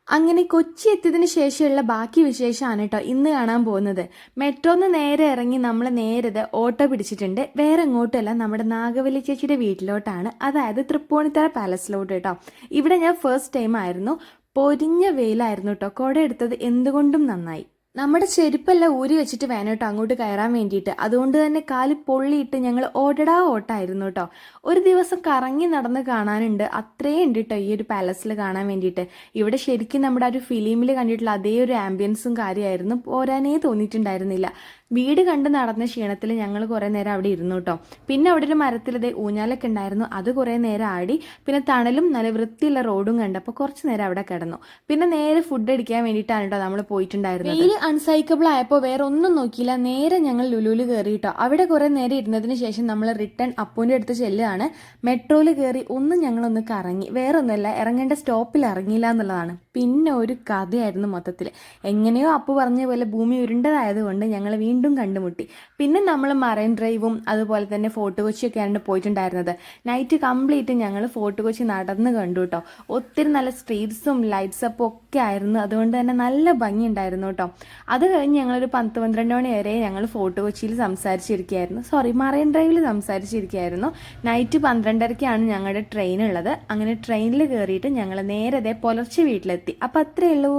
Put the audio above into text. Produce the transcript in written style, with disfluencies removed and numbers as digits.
അങ്ങനെ കൊച്ചി എത്തിയതിന് ശേഷമുള്ള ബാക്കി വിശേഷമാണ് കേട്ടോ ഇന്ന് കാണാൻ പോകുന്നത്. മെട്രോന്ന് നേരെ ഇറങ്ങി നമ്മൾ നേരെ ഓട്ടോ പിടിച്ചിട്ടുണ്ട്. വേറെ എങ്ങോട്ടുമല്ല, നമ്മുടെ നാഗവല്ലി ചേച്ചിയുടെ വീട്ടിലോട്ടാണ്, അതായത് തൃപ്പൂണിത്തറ പാലസിലോട്ട് കേട്ടോ. ഇവിടെ ഞാൻ ഫസ്റ്റ് ടൈം ആയിരുന്നു. പൊരിഞ്ഞ വെയിലായിരുന്നു കേട്ടോ. കുട എടുത്തത് എന്തുകൊണ്ടും നന്നായി. നമ്മുടെ ചെരുപ്പെല്ലാം ഊരി വെച്ചിട്ട് വേണം കേട്ടോ അങ്ങോട്ട് കയറാൻ വേണ്ടിയിട്ട്. അതുകൊണ്ട് തന്നെ കാല് പൊള്ളിയിട്ട് ഞങ്ങൾ ഓടടാ ഓട്ടായിരുന്നു കേട്ടോ. ഒരു ദിവസം കറങ്ങി നടന്ന് കാണാനുണ്ട്, അത്രയും ഉണ്ട് കേട്ടോ ഈ ഒരു പാലസിൽ കാണാൻ വേണ്ടിയിട്ട്. ഇവിടെ ശരിക്കും നമ്മുടെ ആ ഒരു ഫിലിമിൽ കണ്ടിട്ടുള്ള അതേ ഒരു ആംബിയൻസും കാര്യമായിരുന്നു, പോരാനേ തോന്നിയിട്ടുണ്ടായിരുന്നില്ല. വീട് കണ്ട് നടന്ന ക്ഷീണത്തിൽ ഞങ്ങൾ കുറേ നേരം അവിടെ ഇരുന്നു കേട്ടോ. പിന്നെ അവിടെ ഒരു മരത്തിൽ ഇതേ ഊഞ്ഞാലൊക്കെ ഉണ്ടായിരുന്നു, അത് കുറേ നേരം ആടി. പിന്നെ തണലും നല്ല വൃത്തിയുള്ള റോഡും കണ്ടപ്പോൾ കുറച്ച് നേരം അവിടെ കിടന്നു. പിന്നെ നേരെ ഫുഡ് അടിക്കാൻ വേണ്ടിയിട്ടാണ് കേട്ടോ നമ്മൾ പോയിട്ടുണ്ടായിരുന്നത്. വെയിൽ അൺസൈക്കബിൾ ആയപ്പോൾ വേറെ ഒന്നും നോക്കിയില്ല, നേരെ ഞങ്ങൾ ലുലുവിൽ കയറി കേട്ടോ. അവിടെ കുറേ നേരം ഇരുന്നതിന് ശേഷം നമ്മൾ റിട്ടേൺ അപ്പൂൻ്റെ അടുത്ത് ചെല്ലുകയാണ്. മെട്രോയിൽ കയറി ഞങ്ങളൊന്ന് കറങ്ങി, വേറെ ഒന്നുമല്ല, ഇറങ്ങേണ്ട സ്റ്റോപ്പിൽ ഇറങ്ങിയില്ല എന്നുള്ളതാണ്. പിന്നെ ഒരു കഥയായിരുന്നു മൊത്തത്തിൽ. എങ്ങനെയോ അപ്പു പറഞ്ഞ പോലെ ഭൂമി ഉരുണ്ടതായതുകൊണ്ട് ഞങ്ങൾ വീണ്ടും കണ്ടുമുട്ടി. പിന്നെ നമ്മൾ മറൈൻ ഡ്രൈവും അതുപോലെ തന്നെ ഫോർട്ട് കൊച്ചിയൊക്കെയാണ് പോയിട്ടുണ്ടായിരുന്നത്. നൈറ്റ് കംപ്ലീറ്റ് ഞങ്ങൾ ഫോർട്ട് കൊച്ചി നടന്ന് കണ്ടു കേട്ടോ. ഒത്തിരി നല്ല സ്ട്രീറ്റ്സും ലൈറ്റ്സ് അപ്പും ഒക്കെ ആയിരുന്നു, അതുകൊണ്ട് തന്നെ നല്ല ഭംഗി ഉണ്ടായിരുന്നു കേട്ടോ. അത് കഴിഞ്ഞ് ഞങ്ങളൊരു 10-12 മണി വരെ ഞങ്ങൾ ഫോർട്ട് കൊച്ചിയിൽ മറൈൻ ഡ്രൈവിൽ സംസാരിച്ചിരിക്കുകയായിരുന്നു. നൈറ്റ് 12:30-ക്കാണ് ഞങ്ങളുടെ ട്രെയിൻ ഉള്ളത്. അങ്ങനെ ട്രെയിനിൽ കയറിയിട്ട് ഞങ്ങൾ നേരെ പുലർച്ചെ വീട്ടിലെത്തി. അപ്പം അത്രയേ ഉള്ളൂ.